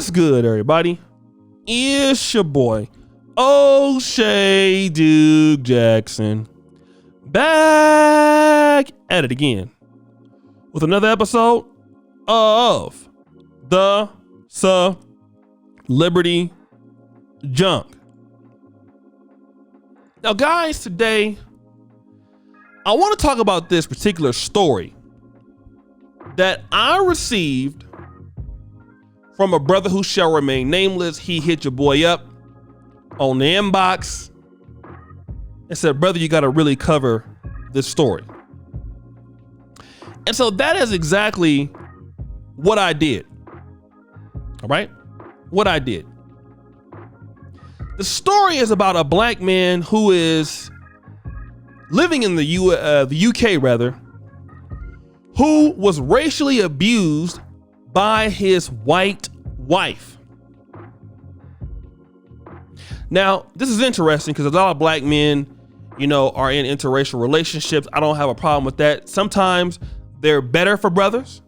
What's good, everybody? It's your boy, O'Shea Duke Jackson, back at it again with another episode of the Celebrity Junk. Now, guys, today I want to talk about this particular story that I received from a brother who shall remain nameless. He hit your boy up on the inbox and said, brother, you got to really cover this story. And so that is exactly what I did. All right. What I did. The story is about a black man who is living in the UK, who was racially abused by his white wife. Now, this is interesting because a lot of black men, are in interracial relationships. I don't have a problem with that. Sometimes they're better for brothers,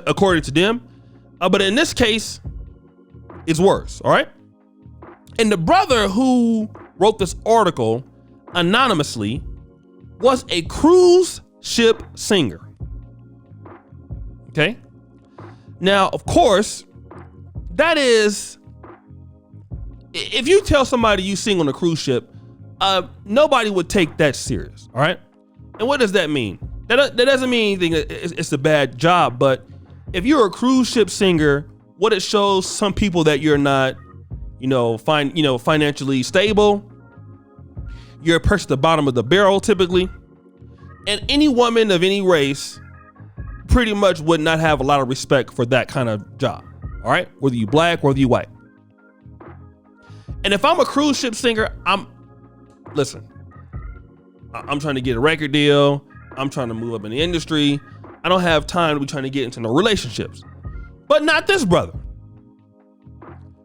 according to them. But in this case, it's worse. All right. And the brother who wrote this article anonymously was a cruise ship singer. Okay. Now, of course, that is, if you tell somebody you sing on a cruise ship, nobody would take that serious. All right. And what does that mean? That doesn't mean anything. It's a bad job. But if you're a cruise ship singer, what it shows some people that you're not, financially stable. You're a person at the bottom of the barrel, typically. And any woman of any race pretty much would not have a lot of respect for that kind of job. All right. Whether you black, whether you white. And if I'm a cruise ship singer, I'm trying to get a record deal. I'm trying to move up in the industry. I don't have time to be trying to get into no relationships. But not this brother.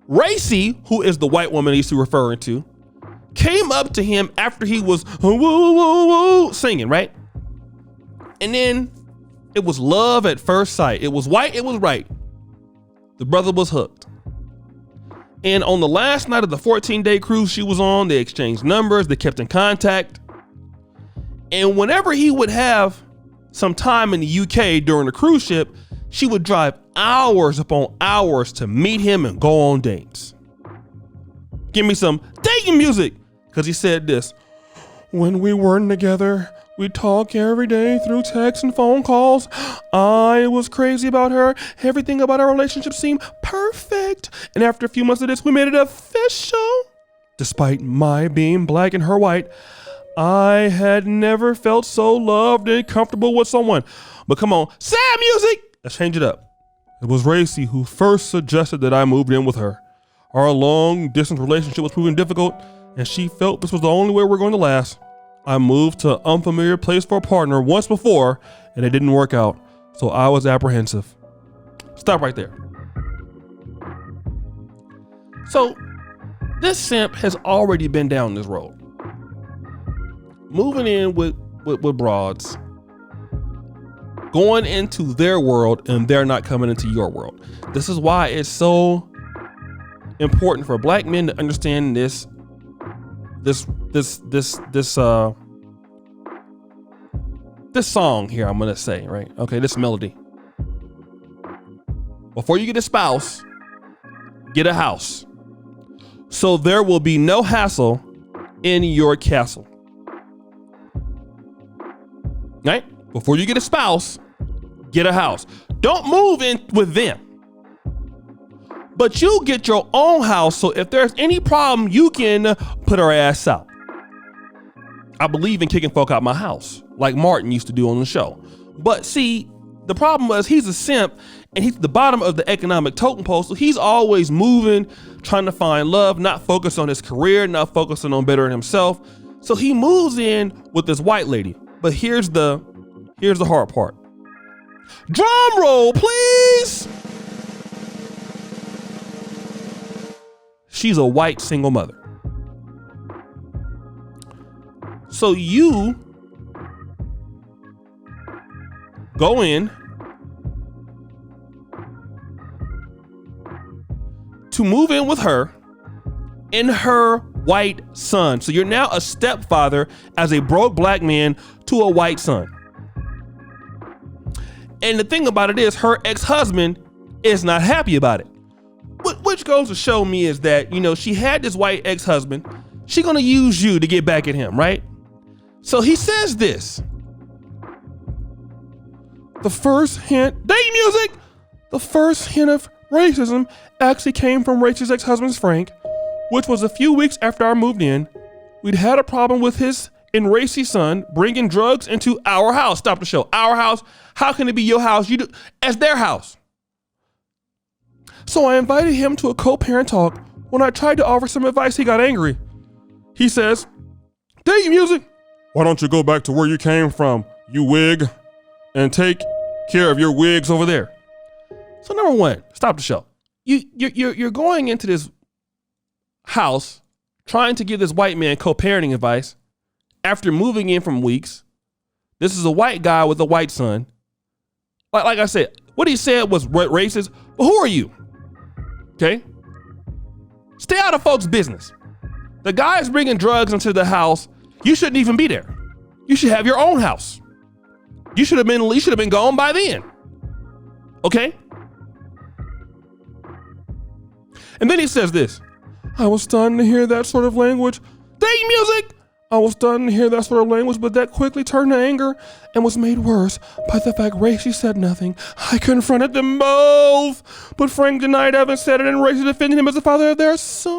Racy, who is the white woman he's referring to, came up to him after he was woo, woo, woo, singing, right? And then it was love at first sight. It was white, it was right. The brother was hooked. And on the last night of the 14-day cruise she was on, they exchanged numbers, they kept in contact. And whenever he would have some time in the UK during the cruise ship, she would drive hours upon hours to meet him and go on dates. Give me some dating music. Because he said this: when we weren't together, we'd talk every day through texts and phone calls. I was crazy about her. Everything about our relationship seemed perfect. And after a few months of this, we made it official. Despite my being black and her white, I had never felt so loved and comfortable with someone. But come on, sad music. Let's change it up. It was Racy who first suggested that I moved in with her. Our long distance relationship was proving difficult, and she felt this was the only way we're going to last. I moved to an unfamiliar place for a partner once before, and it didn't work out, so I was apprehensive. Stop right there. So, this simp has already been down this road. Moving in with broads, going into their world, and they're not coming into your world. This is why it's so important for black men to understand this song here, I'm gonna say, right? Okay, this melody. Before you get a spouse, get a house. So there will be no hassle in your castle. Right? Before you get a spouse, get a house. Don't move in with them. But you get your own house, so if there's any problem, you can put her ass out. I believe in kicking folk out my house, like Martin used to do on the show. But see, the problem was he's a simp, and he's at the bottom of the economic totem pole, so he's always moving, trying to find love, not focused on his career, not focusing on bettering himself. So he moves in with this white lady. But here's the hard part. Drum roll, please. She's a white single mother. So you go in, to move in with her and her white son. So you're now a stepfather as a broke black man to a white son. And the thing about it is her ex-husband is not happy about it. Which goes to show me is that, she had this white ex-husband. She gonna use you to get back at him, right? So he says this. The first hint, dating music! The first hint of racism actually came from Rachel's ex-husband's Frank, which was a few weeks after I moved in. We'd had a problem with his and Racy's son bringing drugs into our house. Stop the show. Our house. How can it be your house? You do as their house. So I invited him to a co-parent talk. When I tried to offer some advice, he got angry. He says, dating music, why don't you go back to where you came from, you wig, and take care of your wigs over there? So number one, stop the show. You're going into this house trying to give this white man co-parenting advice after moving in from weeks. This is a white guy with a white son. Like I said, what he said was racist. But who are you? Okay? Stay out of folks' business. The guy's bringing drugs into the house. You shouldn't even be there. You should have your own house. You should have been gone by then. Okay? And then he says this. I was stunned to hear that sort of language. Dating music! I was stunned to hear that sort of language, but that quickly turned to anger and was made worse by the fact Racy said nothing. I confronted them both, but Frank denied having said it, and Racy defended him as the father of their son.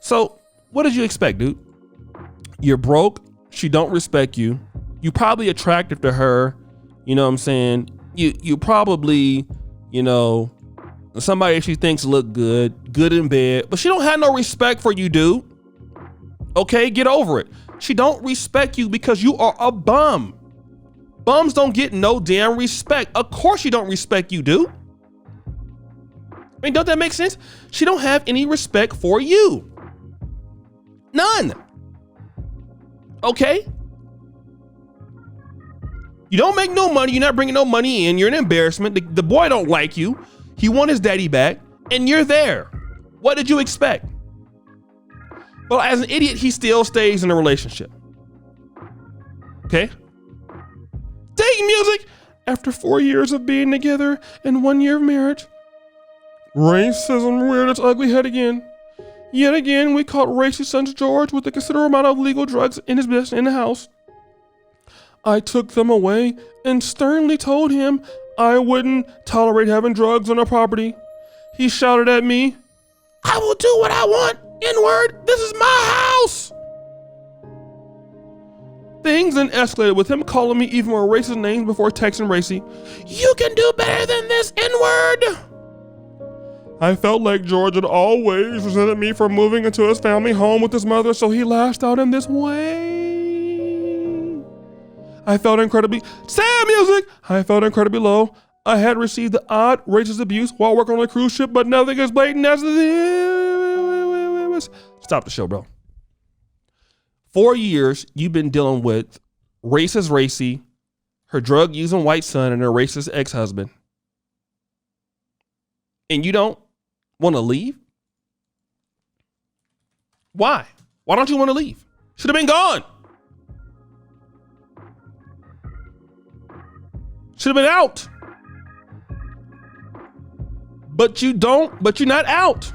So, what did you expect, dude? You're broke. She don't respect you. You probably attractive to her. You know what I'm saying? You probably, somebody she thinks look good in bed, but she don't have no respect for you, dude. Okay, get over it. She don't respect you because you are a bum. Bums don't get no damn respect. Of course she don't respect you, dude. I mean, don't that make sense? She don't have any respect for you. None. Okay? You don't make no money. You're not bringing no money in. You're an embarrassment. The boy don't like you. He want his daddy back, and you're there. What did you expect? Well, as an idiot, he still stays in a relationship. Okay? Dating music! After 4 years of being together and 1 year of marriage, racism reared its ugly head again. Yet again, we caught Racy's son George with a considerable amount of legal drugs in his business in the house. I took them away and sternly told him I wouldn't tolerate having drugs on our property. He shouted at me, I will do what I want, N-word, this is my house. Things then escalated with him calling me even more racist names before texting Racy. You can do better than this, N-word. I felt like George had always resented me for moving into his family home with his mother, so he lashed out in this way. I felt incredibly low. I had received the odd racist abuse while working on a cruise ship, but nothing as blatant as this. Stop the show, bro. 4 years you've been dealing with racist Racy, her drug using white son, and her racist ex-husband. And you don't want to leave? Why? Why don't you want to leave? Should have been gone. Should have been out. But you don't, but you're not out.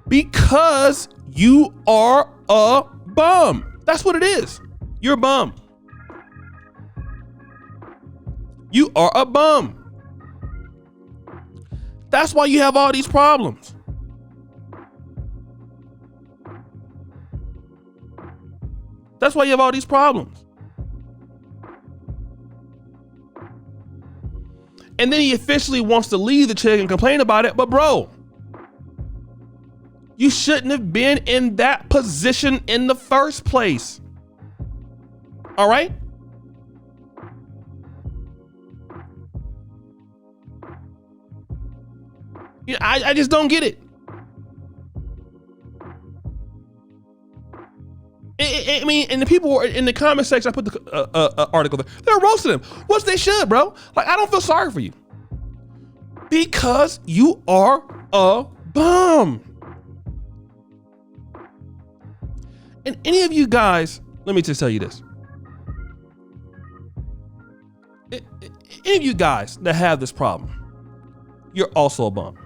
Because you are a bum. That's what it is. You're a bum. You are a bum. That's why you have all these problems. That's why you have all these problems. And then he officially wants to leave the chick and complain about it. But bro, you shouldn't have been in that position in the first place. All right? I just don't get it. I mean, and the people in the comment section, I put the article there. They're roasting him, which they should, bro. Like, I don't feel sorry for you because you are a bum. And any of you guys, let me just tell you this. Any of you guys that have this problem, you're also a bum.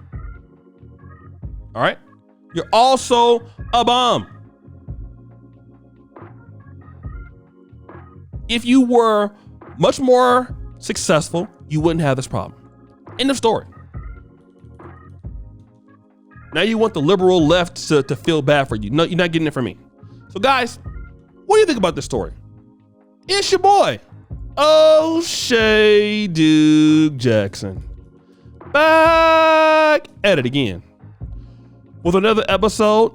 All right? You're also a bum. If you were much more successful, you wouldn't have this problem. End of story. Now you want the liberal left to feel bad for you. No, you're not getting it from me. So guys, what do you think about this story? It's your boy, O'Shea Duke Jackson, back at it again with another episode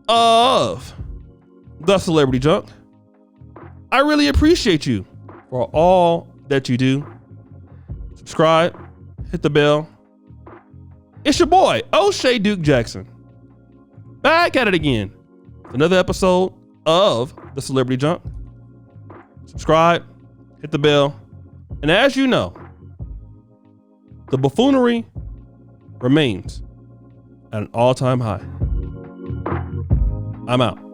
of The Celebrity Junk. I really appreciate you for all that you do. Subscribe, hit the bell. It's your boy, O'Shea Duke Jackson, back at it again with another episode of The Celebrity Junk. Subscribe, hit the bell. And as you know, the buffoonery remains at an all-time high. I'm out.